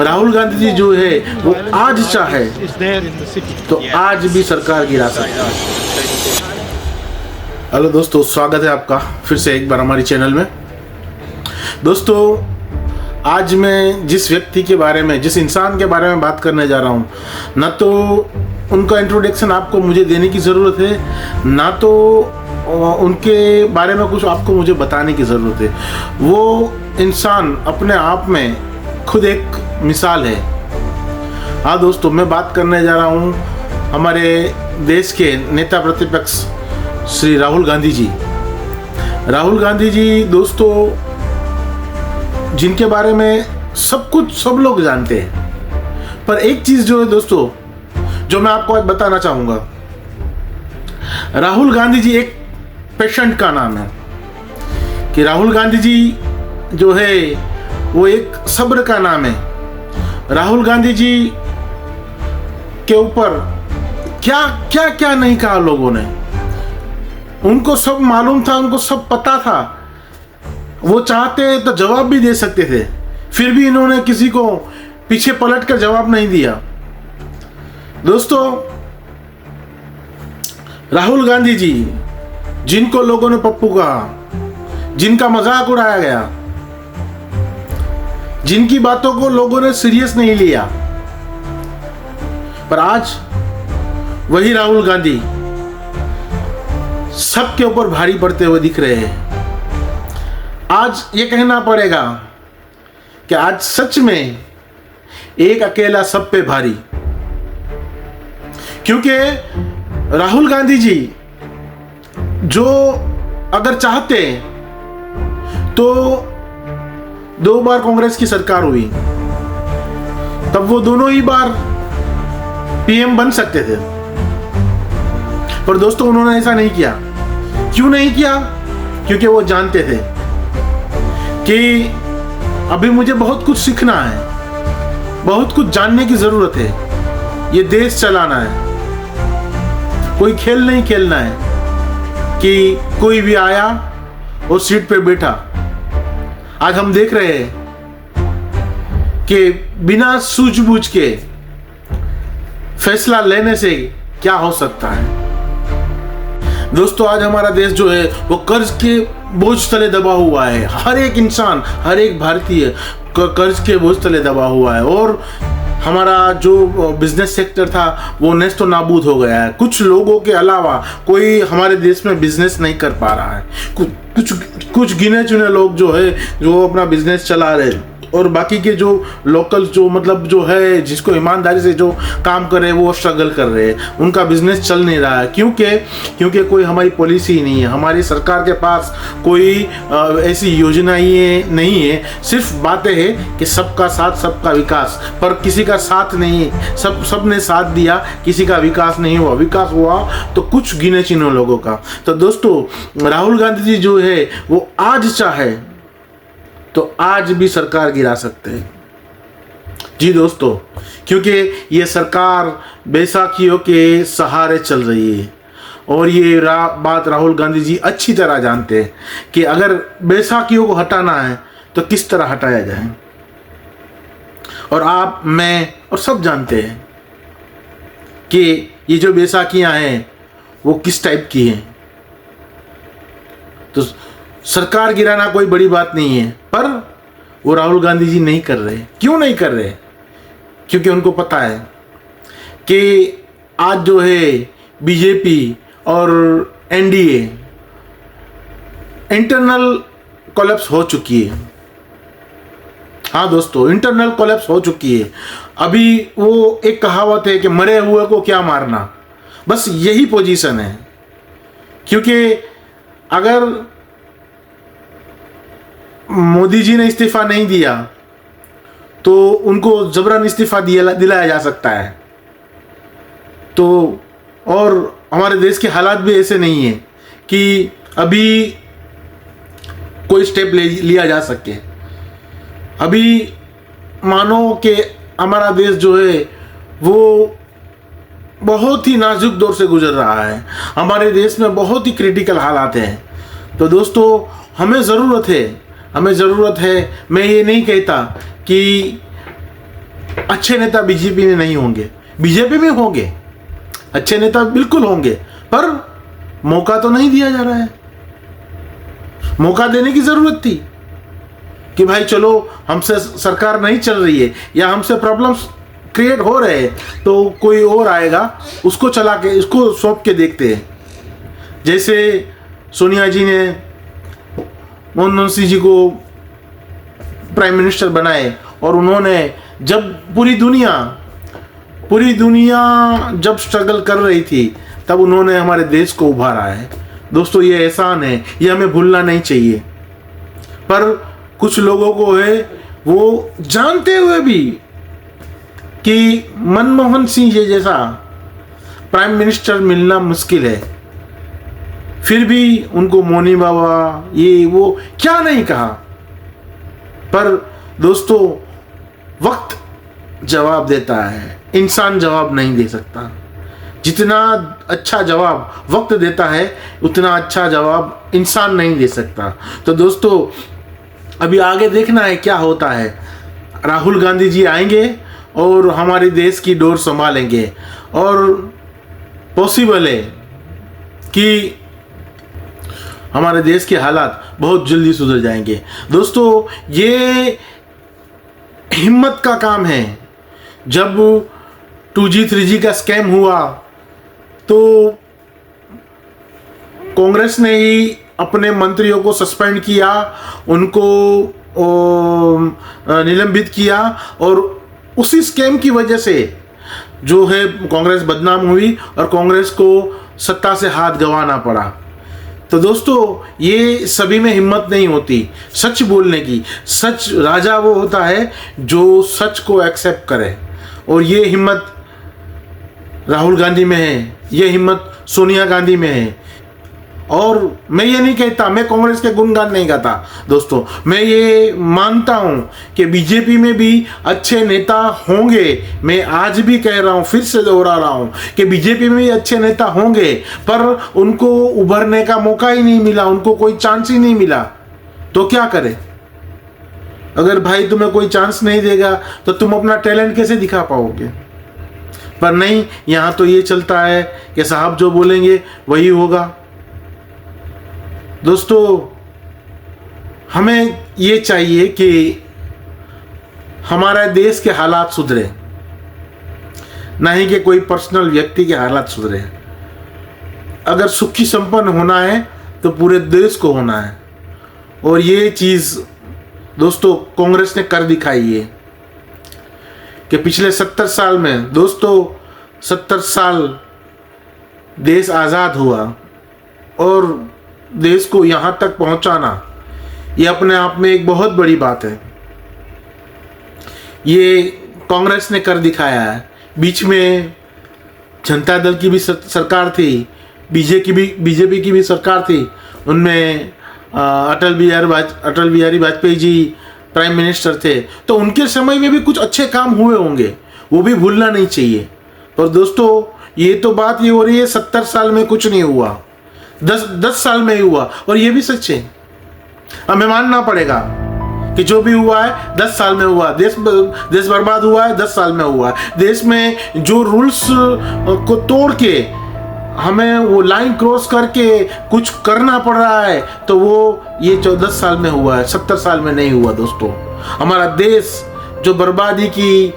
राहुल गांधी जी जो है वो आज चाहे तो आज भी सरकार गिरा सकता है। हेलो दोस्तों, स्वागत है आपका फिर से एक बार हमारी चैनल में। दोस्तों, आज मैं जिस व्यक्ति के बारे में, जिस इंसान के बारे में बात करने जा रहा हूँ, ना तो उनका इंट्रोडक्शन आपको मुझे देने की ज़रूरत है, ना तो उनके बारे में कुछ आपको मुझे बताने की ज़रूरत है। वो इंसान अपने आप में खुद एक मिसाल है। हाँ दोस्तों, मैं बात करने जा रहा हूँ हमारे देश के नेता प्रतिपक्ष श्री राहुल गांधी जी। राहुल गांधी जी दोस्तों, जिनके बारे में सब लोग जानते हैं, पर एक चीज़ जो है दोस्तों, जो मैं आपको आज बताना चाहूँगा, राहुल गांधी जी एक पेशेंट का नाम है कि राहुल गांधी जी जो है वो एक सब्र का नाम है। राहुल गांधी जी के ऊपर क्या क्या क्या नहीं कहा लोगों ने। उनको सब मालूम था, उनको सब पता था। वो चाहते तो जवाब भी दे सकते थे, फिर भी इन्होंने किसी को पीछे पलट कर जवाब नहीं दिया। दोस्तों, राहुल गांधी जी, जिनको लोगों ने पप्पू कहा, जिनका मजाक उड़ाया गया, जिनकी बातों को लोगों ने सीरियस नहीं लिया, पर आज वही राहुल गांधी सबके ऊपर भारी पड़ते हुए दिख रहे हैं। आज ये कहना पड़ेगा कि आज सच में एक अकेला सब पे भारी, क्योंकि राहुल गांधी जी जो अगर चाहते तो 2 बार कांग्रेस की सरकार हुई, तब वो दोनों ही बार पीएम बन सकते थे। पर दोस्तों, उन्होंने ऐसा नहीं किया। क्यों नहीं किया? क्योंकि वो जानते थे कि अभी मुझे बहुत कुछ सीखना है, बहुत कुछ जानने की जरूरत है, ये देश चलाना है, कोई खेल नहीं खेलना है कि कोई भी आया और सीट पे बैठा। आज हम देख रहे हैं कि बिना सूझबूझ के फैसला लेने से क्या हो सकता है। दोस्तों, आज हमारा देश जो है वो कर्ज के बोझ तले दबा हुआ है। हर एक इंसान, हर एक भारतीय कर्ज के बोझ तले दबा हुआ है, और हमारा जो बिजनेस सेक्टर था वो नेस्तो नाबूद हो गया है। कुछ लोगों के अलावा कोई हमारे देश में बिजनेस नहीं कर पा रहा है। कुछ गिने चुने लोग जो है जो अपना बिजनेस चला रहे हैं, और बाकी के जो लोकल जो मतलब जो है जिसको ईमानदारी से जो काम कर रहे हैं वो स्ट्रगल कर रहे हैं, उनका बिजनेस चल नहीं रहा है। क्योंकि कोई हमारी पॉलिसी ही नहीं है, हमारी सरकार के पास कोई ऐसी योजनाएं नहीं है। सिर्फ बातें हैं कि सबका साथ सबका विकास, पर किसी का साथ नहीं, सबने साथ दिया, किसी का विकास नहीं हुआ। विकास हुआ तो कुछ गिने चुने लोगों का। तो दोस्तों, राहुल गांधी जी जो है वो आज चाहे तो आज भी सरकार गिरा सकते हैं। जी दोस्तों, क्योंकि ये सरकार बैसाखियों के सहारे चल रही है, और ये बात राहुल गांधी जी अच्छी तरह जानते हैं कि अगर बैसाखियों को हटाना है तो किस तरह हटाया जाए। और आप, मैं और सब जानते हैं कि ये जो बैसाखियां हैं वो किस टाइप की हैं। तो सरकार गिराना कोई बड़ी बात नहीं है, पर वो राहुल गांधी जी नहीं कर रहे। क्यों नहीं कर रहे? क्योंकि उनको पता है कि आज जो है बीजेपी और एनडीए इंटरनल कोलैप्स हो चुकी है। हाँ दोस्तों, इंटरनल कोलैप्स हो चुकी है। अभी वो एक कहावत है कि मरे हुए को क्या मारना, बस यही पोजीशन है। क्योंकि अगर मोदी जी ने इस्तीफा नहीं दिया तो उनको जबरन इस्तीफा दिलाया जा सकता है। तो और हमारे देश के हालात भी ऐसे नहीं है कि अभी कोई स्टेप लिया जा सके। अभी मानो कि हमारा देश जो है वो बहुत ही नाजुक दौर से गुजर रहा है। हमारे देश में बहुत ही क्रिटिकल हालात हैं। तो दोस्तों, हमें ज़रूरत है, मैं ये नहीं कहता कि अच्छे नेता बीजेपी में नहीं होंगे, बीजेपी में होंगे, अच्छे नेता बिल्कुल होंगे, पर मौका तो नहीं दिया जा रहा है। मौका देने की जरूरत थी कि भाई चलो हमसे सरकार नहीं चल रही है या हमसे प्रॉब्लम्स क्रिएट हो रहे हैं, तो कोई और आएगा, उसको चला के, इसको सौंप के देखते हैं। जैसे सोनिया जी ने मनमोहन सिंह जी को प्राइम मिनिस्टर बनाए और उन्होंने जब पूरी दुनिया जब स्ट्रगल कर रही थी तब उन्होंने हमारे देश को उभारा है। दोस्तों ये एहसान है, ये हमें भूलना नहीं चाहिए। पर कुछ लोगों को है वो जानते हुए भी कि मनमोहन सिंह जी जैसा प्राइम मिनिस्टर मिलना मुश्किल है, फिर भी उनको मोनी बाबा ये वो क्या नहीं कहा। पर दोस्तों वक्त जवाब देता है, इंसान जवाब नहीं दे सकता। जितना अच्छा जवाब वक्त देता है उतना अच्छा जवाब इंसान नहीं दे सकता। तो दोस्तों अभी आगे देखना है क्या होता है। राहुल गांधी जी आएंगे और हमारे देश की डोर संभालेंगे और पॉसिबल है कि हमारे देश के हालात बहुत जल्दी सुधर जाएंगे। दोस्तों ये हिम्मत का काम है। जब 2G 3G का स्कैम हुआ तो कांग्रेस ने ही अपने मंत्रियों को सस्पेंड किया, उनको निलंबित किया और उसी स्कैम की वजह से जो है कांग्रेस बदनाम हुई और कांग्रेस को सत्ता से हाथ गंवाना पड़ा। तो दोस्तों ये सभी में हिम्मत नहीं होती सच बोलने की। सच राजा वो होता है जो सच को एक्सेप्ट करे, और ये हिम्मत राहुल गांधी में है, ये हिम्मत सोनिया गांधी में है। और मैं ये नहीं कहता, मैं कांग्रेस के गुणगान नहीं गाता दोस्तों, मैं ये मानता हूँ कि बीजेपी में भी अच्छे नेता होंगे। मैं आज भी कह रहा हूँ, फिर से दोहरा रहा हूँ कि बीजेपी में भी अच्छे नेता होंगे, पर उनको उभरने का मौका ही नहीं मिला, उनको कोई चांस ही नहीं मिला। तो क्या करें? अगर भाई तुम्हें कोई चांस नहीं देगा तो तुम अपना टैलेंट कैसे दिखा पाओगे? पर नहीं, यहाँ तो ये चलता है कि साहब जो बोलेंगे वही होगा। दोस्तों हमें ये चाहिए कि हमारा देश के हालात सुधरे, ना ही कि कोई पर्सनल व्यक्ति के हालात सुधरे। अगर सुखी संपन्न होना है तो पूरे देश को होना है, और ये चीज़ दोस्तों कांग्रेस ने कर दिखाई है कि पिछले 70 साल में, दोस्तों 70 साल देश आज़ाद हुआ और देश को यहाँ तक पहुँचाना ये अपने आप में एक बहुत बड़ी बात है। ये कांग्रेस ने कर दिखाया है। बीच में जनता दल की भी सरकार थी, बीजेपी की भी सरकार थी, उनमें अटल बिहारी वाजपेयी जी प्राइम मिनिस्टर थे, तो उनके समय में भी कुछ अच्छे काम हुए होंगे, वो भी भूलना नहीं चाहिए। पर दोस्तों ये तो बात ये हो रही है 70 साल में कुछ नहीं हुआ, 10 साल में ही हुआ, और ये भी सच है। हमें मानना पड़ेगा कि जो भी हुआ है 10 साल में हुआ। देश बर्बाद हुआ है 10 साल में हुआ है। देश में जो रूल्स को तोड़ के हमें वो लाइन क्रॉस करके कुछ करना पड़ रहा है, तो वो ये 14 साल में हुआ है, 70 साल में नहीं हुआ। दोस्तों हमारा देश जो बर्बादी की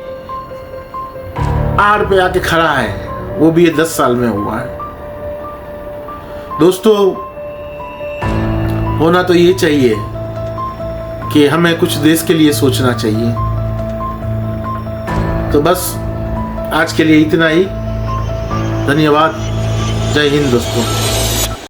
आड़ पे आके खड़ा है, वो भी ये 10 साल में हुआ है। दोस्तों होना तो ये चाहिए कि हमें कुछ देश के लिए सोचना चाहिए। तो बस आज के लिए इतना ही। धन्यवाद। जय हिंद दोस्तों।